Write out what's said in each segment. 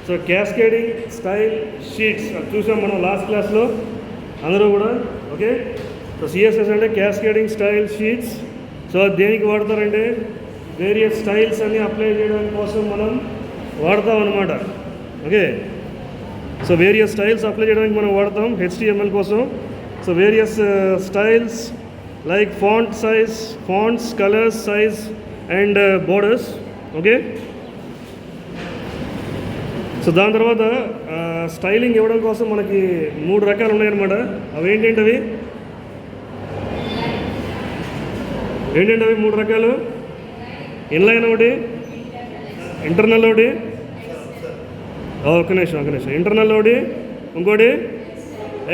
So cascading style sheets చూసాం మనం last క్లాస్లో అందరూ కూడా. ఓకే, సో సిఎస్ఎస్ అంటే క్యాస్కేడింగ్ స్టైల్ షీట్స్. సో దేనికి వాడతారంటే వేరియస్ స్టైల్స్ అన్ని అప్లై చేయడానికి కోసం మనం వాడతాం అన్నమాట. Okay, so various styles apply చేయడానికి మనం వాడతాం HTML కోసం. So various styles like font size, fonts, colours, size and borders. Okay, so దాని తర్వాత స్టైలింగ్ ఇవ్వడం కోసం మనకి 3 రకాలు ఉన్నాయన్నమాట. అవి ఏంటంటే అవి 3 రకాలు. ఇన్లైన్ ఒకటి, ఇంటర్నల్ ఒకటి, ఒక నిమిషం ఇంటర్నల్ ఒకటి, ఇంకోటి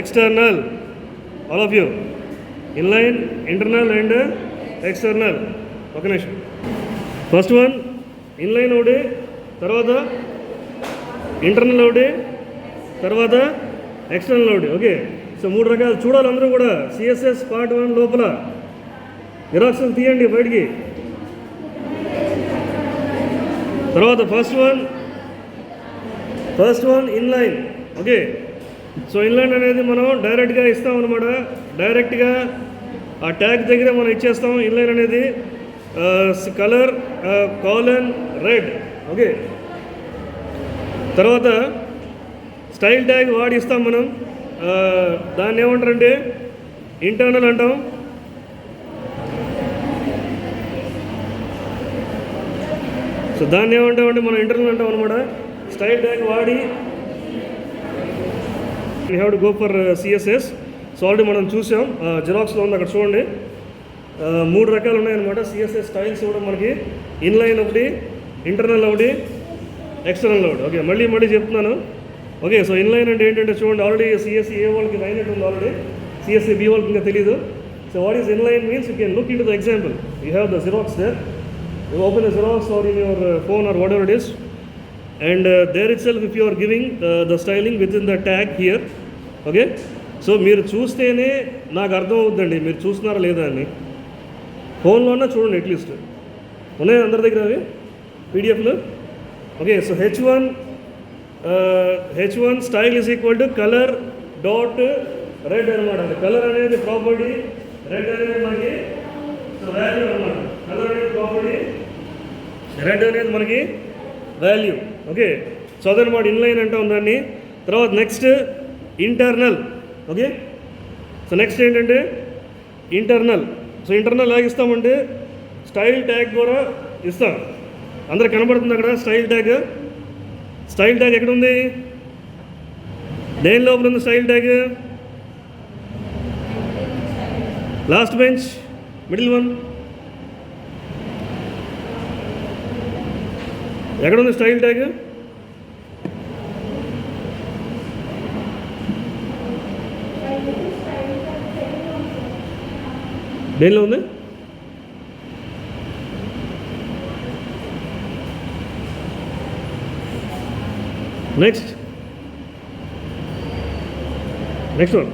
external. All of you inline, internal and external. ఒక నిమిషం. ఫస్ట్ వన్ ఇన్లైన్ ఒకటి, తర్వాత ఇంటర్నల్ ఒకటి, తర్వాత ఎక్స్టర్నల్ ఒకటి. ఓకే, సో 3 రకాలు చూడాలి అందరూ కూడా. సిఎస్ఎస్ పార్ట్ 1 లోపల జిరాక్స్ తీయండి బయటికి. తర్వాత first one inline. Okay, so inline అనేది మనం డైరెక్ట్గా ఇస్తాం అనమాట. డైరెక్ట్గా ఆ ట్యాగ్ దగ్గర మనం ఇచ్చేస్తాం. ఇన్లైన్ అనేది కలర్ కాలన్ రెడ్. ఓకే, తర్వాత స్టైల్ ట్యాగ్ వాడి ఇస్తాం మనం. దాన్ని ఏమంటారంటే ఇంటర్నల్ అంటాం. సో దాన్ని ఏమంటామంటే మనం ఇంటర్నల్ అంటాం అనమాట. స్టైల్ ట్యాగ్ వాడి we have to go for CSS. So already మనం చూసాం, జిరాక్స్లో ఉంది, అక్కడ చూడండి. 3 రకాలు ఉన్నాయన్నమాట సిఎస్ఎస్ స్టైల్స్ కూడా మనకి. ఇన్లైన్ ఒకటి, ఇంటర్నల్ ఒకటి, ఎక్స్టర్నల్ ఒకటి. ఓకే, మళ్ళీ చెప్తున్నాను. ఓకే, సో ఇన్లైన్ అంటే ఏంటంటే చూడండి, ఆల్రెడీ సిఎస్సి ఏ వాళ్ళకి అయినట్టు ఉంది ఆల్రెడీ, సిఎస్సి బి వాళ్ళకి ఇంకా తెలీదు. So what is inline means you can look into the example. You have the xerox there. You open the Xerox or in your phone or whatever it is, and there itself if you are giving the styling within the tag here. Okay, so మీరు చూస్తేనే నాకు అర్థం అవుతుందండి మీరు చూస్తున్నారా లేదా అని. ఫోన్లోనే చూడండి, అట్లీస్ట్ ఉన్నాయి అందరి దగ్గర అవి పీడిఎఫ్లు. Okay, so H1 style is equal to colour dot red అనమాట. కలర్ అనేది ప్రాపర్టీ, రెడ్ అనేది మనకి వాల్యూ అనమాట. కలర్ అనేది ప్రాపర్టీ, రెడ్ అనేది మనకి వాల్యూ. ఓకే, సో అదనమాట ఇన్లైన్ అంటాం దాన్ని. తర్వాత next internal. Okay, so next ఏంటంటే ఇంటర్నల్. సో ఇంటర్నల్ ఎలాగ ఇస్తామంటే స్టైల్ ట్యాగ్ కూడా ఇస్తాం. అందరికి కనబడుతుంది అక్కడ స్టైల్ ట్యాగ్. స్టైల్ ట్యాగ్ ఎక్కడ ఉంది? దేని లోపల ఉంది style tag? Last bench, middle one. ఎక్కడుంది స్టైల్ ట్యాగ్? దేనిలో ఉంది? Next one.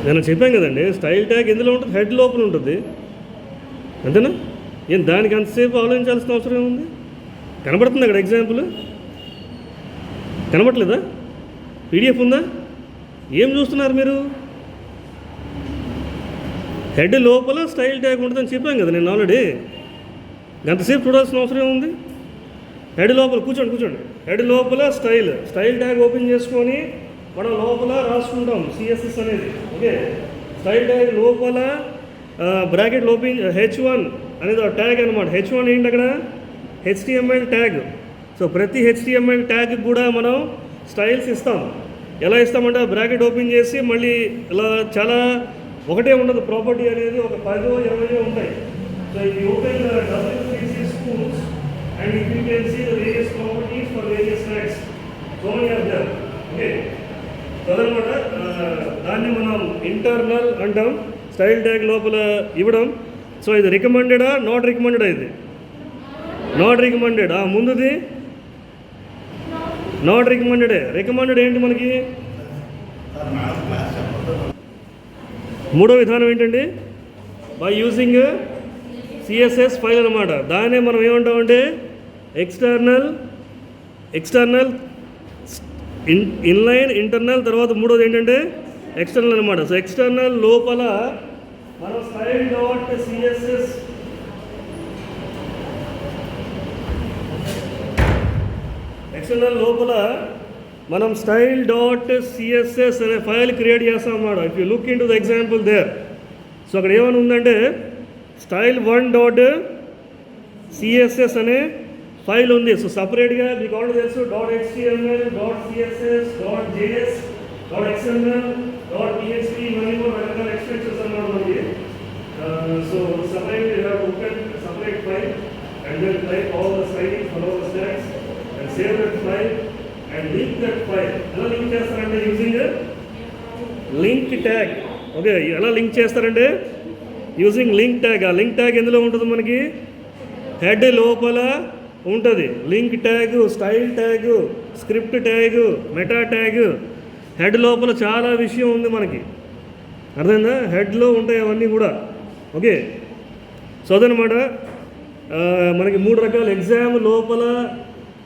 నేను చెప్పాను కదండి, స్టైల్ ట్యాగ్ ఎందులో ఉంటుంది? హెడ్ లోపల ఉంటుంది, అంతేనా? ఏం దానికి అంతసేపు ఆలోచించాల్సిన అవసరం ఏముంది? కనబడుతుంది అక్కడ ఎగ్జాంపుల్, కనబడలేదా? పీడిఎఫ్ ఉందా? ఏం చూస్తున్నారు మీరు? హెడ్ లోపల స్టైల్ ట్యాగ్ ఉంటుందని చెప్పాను కదా నేను ఆల్రెడీ. అంతసేపు చూడాల్సిన అవసరం ఏముంది? హెడ్ లోపల కూర్చోండి. హెడ్ లోపల స్టైల్ ట్యాగ్ ఓపెన్ చేసుకొని మనం లోపల రాసుకుంటాం సిఎస్ఎస్ అనేది. ఓకే, స్టైల్ ట్యాగ్ లోపల బ్రాకెట్ ఓపెన్ H1 అనేది ట్యాగ్ అనమాట. H1 ఏంటి అక్కడ? HTML tag. సో ప్రతి HTML ట్యాగ్ కూడా మనం స్టైల్స్ ఇస్తాం. ఎలా ఇస్తామంటే బ్రాకెట్ ఓపెన్ చేసి మళ్ళీ ఇలా చాలా ఒకటే ఉండదు ప్రాపర్టీ అనేది, ఒక 10-20 ఉంటాయి. So if you open WCC schools and if you can see the various properties for various tags, so many are there. Okay, అదనమాట. దాన్ని మనం ఇంటర్నల్ అంటాం, స్టైల్ ట్యాగ్ లోపల ఇవ్వడం. సో ఇది రికమెండెడా నాట్ రికమెండెడా? ఇది నాట్ రికమెండెడ్. ముందుది నాట్ రికమెండెడే. రికమెండెడ్ ఏంటి మనకి? మూడో విధానం ఏంటండి? బై యూజింగ్ సిఎస్ఎస్ ఫైల్ అనమాట. దాన్నే మనం ఏమంటామంటే ఎక్స్టర్నల్ ఇన్లైన్ ఇంటర్నల్, తర్వాత మూడోది ఏంటంటే ఎక్స్టర్నల్ అనమాట. సో ఎక్స్టర్నల్ లోపల మనం స్టైల్ డాట్ సిఎస్ఎస్ ఎక్స్టర్నల్ లోపల మనం స్టైల్ డాట్ సిఎస్ఎస్ అనే ఫైల్ క్రియేట్ చేస్తాం అన్నమాట. If you look into the example there, so అక్కడ ఏమని ఉందంటే స్టైల్ 1 డాట్ సిఎస్ఎస్ అనే ఫైల్ ఉంది. సో సపరేట్గా మీకు ఆల్రెడీ తెలుసు dot HTML, dot CSS, dot JS, dot XML, dot PHP, ఇవన్నీ కూడా రకరకాల ఎక్స్టెన్షన్స్ అన్నమాట మనకి. So separate open separate file and then type all the styling, follow the steps and save that file and link that file. ఎలా link చేస్తారంటే using link tag. Okay, ఎలా link చేస్తారంటే using link tag. ఆ link tag ఎందులో ఉంటుంది మనకి head లోపల ఉంటుంది. Link tag, style tag, script tag, meta tag, head లోపల చాలా విషయం ఉంది మనకి, అర్థమైందా? హెడ్లో ఉంటాయి అవన్నీ కూడా. ఓకే, సో అదనమాట మనకి 3 రకాల ఎగ్జామ్ లోపల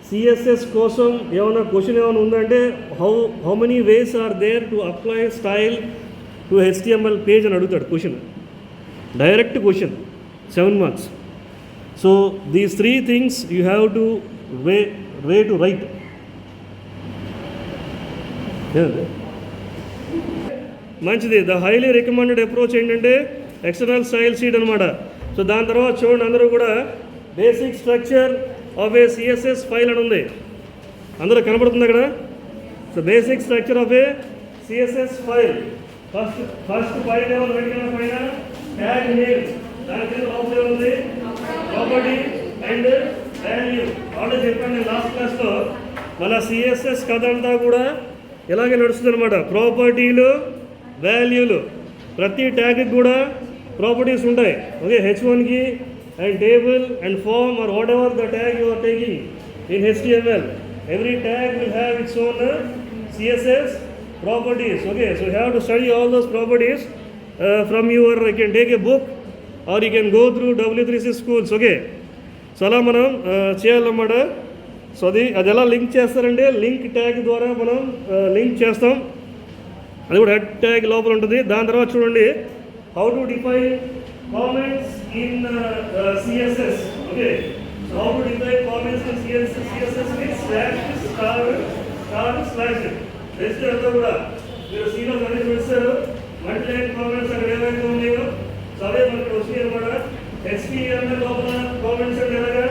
సిఎస్ఎస్ కోసం ఏమైనా క్వశ్చన్ ఏమైనా ఉందంటే how many ways are there to apply style to HTML page అని అడుగుతాడు question, direct question, 7 marks. So these 3 things you have to way to write. మంచిది. ద హైలీ రికమెండెడ్ అప్రోచ్ ఏంటంటే external style sheet అనమాట. So దాని తర్వాత చూడండి అందరూ కూడా basic structure of a CSS file అని ఉంది, అందరూ కనబడుతుంది అక్కడ. So basic structure of a CSS file. First file ఏమో పెట్టిన పైన ట్యాగ్ నేమ్, దాని కింద లోపల ఉంది ప్రాపర్టీ అండ్ వాల్యూ. ఆల్రెడీ చెప్పాను నేను లాస్ట్ క్లాస్లో. మళ్ళీ సిఎస్ఎస్ కథ అంతా కూడా ఇలాగే నడుస్తుంది అనమాట. ప్రాపర్టీలు, వాల్యూలు, ప్రతి ట్యాగ్కి కూడా ప్రాపర్టీస్ ఉంటాయి. ఓకే, H1కి and table and form or whatever the tag you are taking in HTML, every tag will have its own CSS properties. Okay, so you have to study all those properties from your, you can take a book or you can go through W3C schools. Okay, so అలా మనం చేయాలన్నమాట. So అది ఎలా link చేస్తారంటే link tag ద్వారా మనం link చేస్తాం. అది కూడా హెడ్ ట్యాగ్ లోపల ఉంటుంది. దాని తర్వాత చూడండి how to define comments in CSS. Okay, so how to define comments in CSS means slash slash. Next అంతా కూడా మీరు సీలో అన్ని చూస్తారు. మల్టీలైన్ కామెంట్స్ అక్కడ ఏవైతే ఉన్నాయో సో అదే మనకి వచ్చినాయి అనమాట. HTML లోపల కామెంట్స్ అంటే ఎలాగా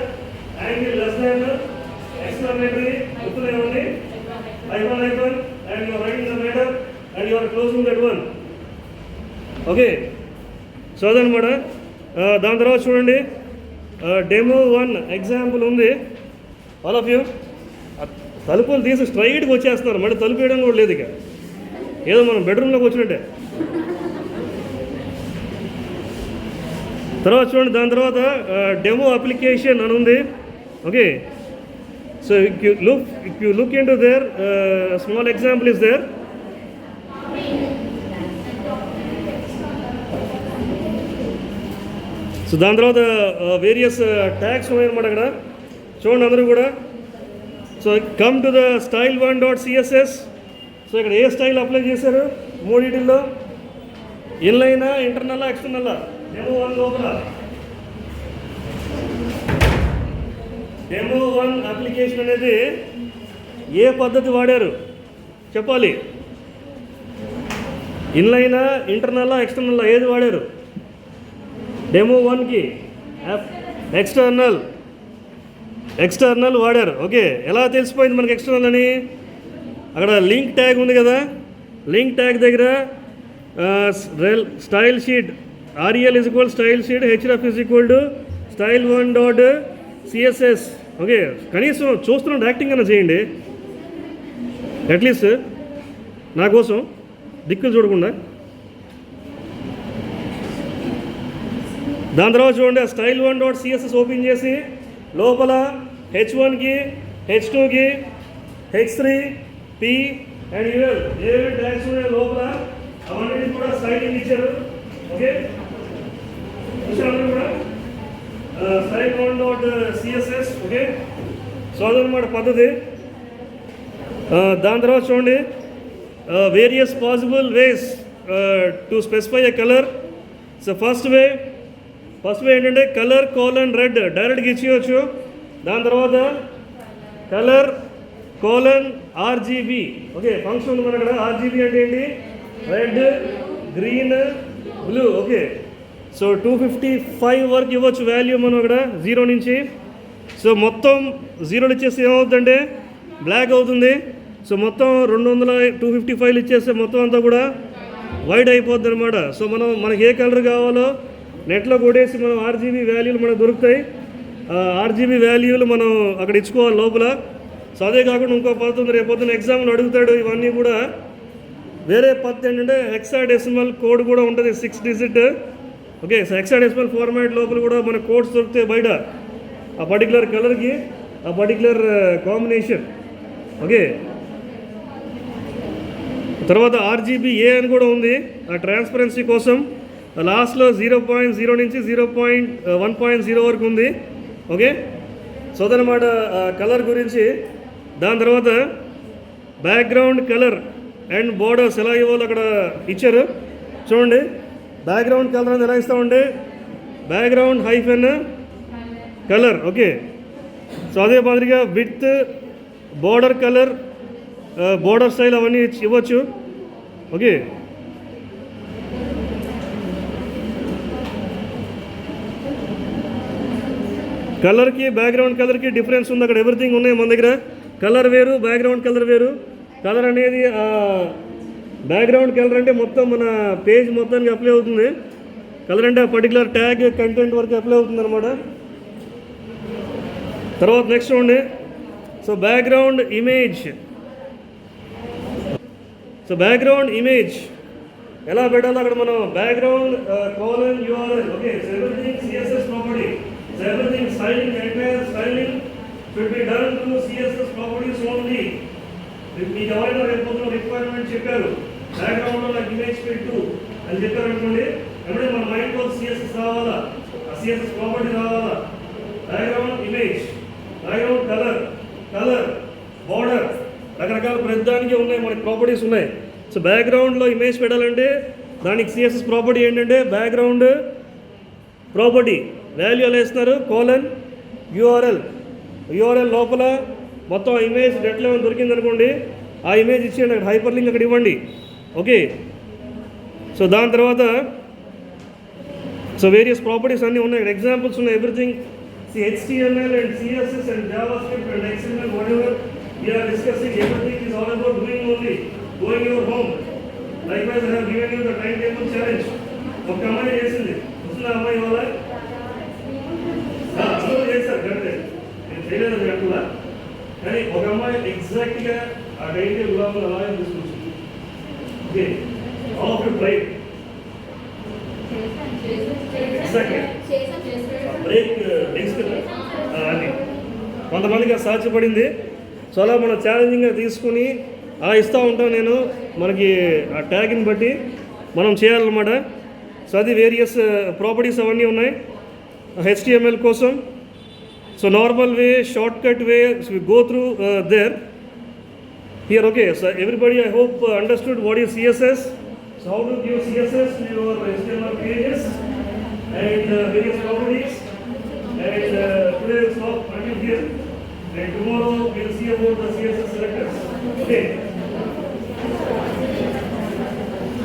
యాంగిల్ లెస్ దాన్ ఎక్స్ప్లనేటరీ గుర్తులే ఉంది, icon and your writing the matter and your closing that one. Okay, so అదనమాట. దాని తర్వాత చూడండి డెమో 1 ఎగ్జాంపుల్ ఉంది. ఆల్ ఆఫ్ యూ తలుపులు తీసి స్ట్రైట్గా వచ్చేస్తున్నారు, మళ్ళీ తలుపు వేయడం కూడా లేదు. ఇక ఏదో మనం బెడ్రూమ్లోకి వచ్చినట్టే. తర్వాత చూడండి దాని తర్వాత డెమో అప్లికేషన్ అని ఉంది. Okay, so if you look into there small example is there. So దాని తర్వాత వేరియస్ ట్యాగ్స్ ఉన్నాయన్నమాట అక్కడ చూడండి అందరూ కూడా. So come to the style 1 dot CSS. So ఇక్కడ ఏ స్టైల్ అప్లై చేశారు మూడింటిల్లో, ఇన్లైనా, ఇంటర్నల్లా, ఎక్స్టర్నల్లా? డెమో 1 లోపల డెమో 1 అప్లికేషన్ అనేది ఏ పద్ధతి వాడారు చెప్పాలి. ఇన్లైనా, ఇంటర్నల్లా, ఎక్స్టర్నల్లా ఏది వాడారు? డెమో 1కి ఎక్స్టర్నల్ వాడారు. ఓకే, ఎలా తెలిసిపోయింది మనకి ఎక్స్టర్నల్ అని? అక్కడ లింక్ ట్యాగ్ ఉంది కదా, లింక్ ట్యాగ్ దగ్గర style sheet REL is equal style sheet, href is equal to style 1 dot CSS. Okay, కనీసం చూస్తున్నాడు యాక్టింగ్ అన్న చేయండి అట్లీస్ట్ నా కోసం, దిక్కులు చూడకుండా. దాని తర్వాత చూడండి స్టైల్ 1 డాట్ CSS ఓపెన్ చేసి లోపల H1కి, H2కి, H3, P అండ్ UL ఏవి ట్యాగ్స్ ఉన్నాయి లోపల అవన్నీ కూడా స్టైలింగ్ ఇచ్చారు. Okay, style1.css. ఓకే, సో అదనమాట పద్ధతి. దాని తర్వాత చూడండి, various possible ways to specify a colour. So first way ఏంటంటే కలర్ కోలన్ రెడ్ డైరెక్ట్గా ఇచ్చేయచ్చు. దాని తర్వాత colour colon RGB. Okay, function ఉంది మన అక్కడ. ఆర్జీబీ అంటే ఏంటి? Red, green, blue. Okay, so 255 వరకు ఇవ్వచ్చు వాల్యూ మనం అక్కడ 0 నుంచి. సో మొత్తం 0లు ఇచ్చేస్తే ఏమవుతుందంటే బ్లాక్ అవుతుంది. సో మొత్తం 255 ఇచ్చేస్తే మొత్తం అంతా కూడా వైట్ అయిపోద్ది అనమాట. సో మనకి ఏ కలర్ కావాలో నెట్లో కొట్టేసి మనం ఆర్జీబీ వాల్యూలు మనకు దొరుకుతాయి. ఆర్జీబీ వాల్యూలు మనం అక్కడ ఇచ్చుకోవాలి లోపల. సో అదే కాకుండా ఇంకో పద్ధతి ఉంది, రేపొద్దున ఎగ్జామ్లో అడుగుతాడు. ఇవన్నీ కూడా వేరే పద్ధతి ఏంటంటే హెక్సాడెసిమల్ కోడ్ కూడా ఉంటుంది, 6 digit. Okay, so hexadecimal format లోపల కూడా మన కోడ్స్ దొరుకుతాయి బయట, ఆ పర్టికులర్ కలర్కి ఆ పర్టికులర్ కాంబినేషన్. ఓకే, తర్వాత ఆర్జీబీఏ అని కూడా ఉంది ఆ ట్రాన్స్పరెన్సీ కోసం. లాస్ట్లో 0.0 నుంచి 0.1.0 వరకు ఉంది. ఓకే, సో అదనమాట కలర్ గురించి. దాని తర్వాత బ్యాక్గ్రౌండ్ కలర్ అండ్ బోర్డర్స్ ఎలా ఇవ్వాలో అక్కడ ఇచ్చారు చూడండి. బ్యాక్గ్రౌండ్ కలర్ అనేది ఎలా ఇస్తామంటే background hyphen colour. Okay, so అదే మాదిరిగా with border colour, border style అవన్నీ ఇవ్వచ్చు. ఓకే, కలర్కి బ్యాక్గ్రౌండ్ కలర్కి డిఫరెన్స్ ఉంది అక్కడ. ఎవ్రీథింగ్ ఉన్నాయి మన దగ్గర. కలర్ వేరు, బ్యాక్గ్రౌండ్ కలర్ వేరు. కలర్ అనేది బ్యాక్గ్రౌండ్ కలర్ అంటే మొత్తం మన పేజ్ మొత్తానికి అప్లై అవుతుంది. కలర్ అంటే ఆ పర్టికులర్ ట్యాగ్ కంటెంట్ వరకు అప్లై అవుతుంది అనమాట. తర్వాత నెక్స్ట్ చూడండి, so background image. So background image ఎలా పెట్టాలో అక్కడ మనం background colon URL. Okay, so everything CSS property. So everything styling, entire styling should be done to CSS properties only. మీకు ఎవరైనా రేపు రిక్వైర్మెంట్ చెప్పారు బ్యాక్గ్రౌండ్లో నాకు ఇమేజ్ పెట్టు అని చెప్పారు అనుకోండి, ఎప్పుడైనా మన మైండ్లో సిఎస్ఎస్ రావాలా, ఆ సిఎస్ఎస్ ప్రాపర్టీ రావాలా. Background image, background colour, border, రకరకాల ప్రతిదానికి ఉన్నాయి మనకి ప్రాపర్టీస్ ఉన్నాయి. సో బ్యాక్గ్రౌండ్లో ఇమేజ్ పెట్టాలంటే దానికి సిఎస్ఎస్ ప్రాపర్టీ ఏంటంటే బ్యాక్గ్రౌండ్ ప్రాపర్టీ వాల్యూ ఎలా ఇస్తున్నారు, కోలన్ యూఆర్ఎల్ లోపల మొత్తం ఇమేజ్ నెట్లో దొరికింది అనుకోండి, ఆ ఇమేజ్ ఇచ్చేయండి, అక్కడ హైపర్ లింక్ అక్కడ ఇవ్వండి. ఓకే, సో దాని తర్వాత సో వేరియస్ ప్రాపర్టీస్ అన్నీ ఉన్నాయి, ఎగ్జాంపుల్స్ ఉన్నాయి. Everything HTML and CSS and JavaScript and XML, whatever we are discussing, everything is all about doing only, going your home. Likewise, I have given you the timetable challenge. ఒక అమ్మాయి చేసింది, వస్తున్న అమ్మాయి వాళ్ళ అందరూ చేస్తారు కరెక్టే, నేను చేయలేదు కరెక్ట్గా, కానీ ఒక అమ్మాయి ఎగ్జాక్ట్గా ఆ టైం టేబుల్ అలాగే తీసుకొచ్చింది. Okay, all of you try ఎగ్జాక్ట్గా బ్రేక్ నెక్స్ట్ అది కొంతమందికి అది సాధ్యపడింది. సో అలా మనం ఛాలెంజింగ్గా తీసుకుని అలా ఇస్తూ ఉంటాం నేను, మనకి ఆ ట్యాగ్ని బట్టి మనం చేయాలన్నమాట. సో అది వేరియస్ ప్రాపర్టీస్ అవన్నీ ఉన్నాయి HTML కోసం. So normal way, short cut way, go through there here. Okay, so everybody I hope understood what is CSS. So how to give CSS to your HTML pages and various properties. And today we'll stop until here, and tomorrow we'll see about the CSS selectors. Okay.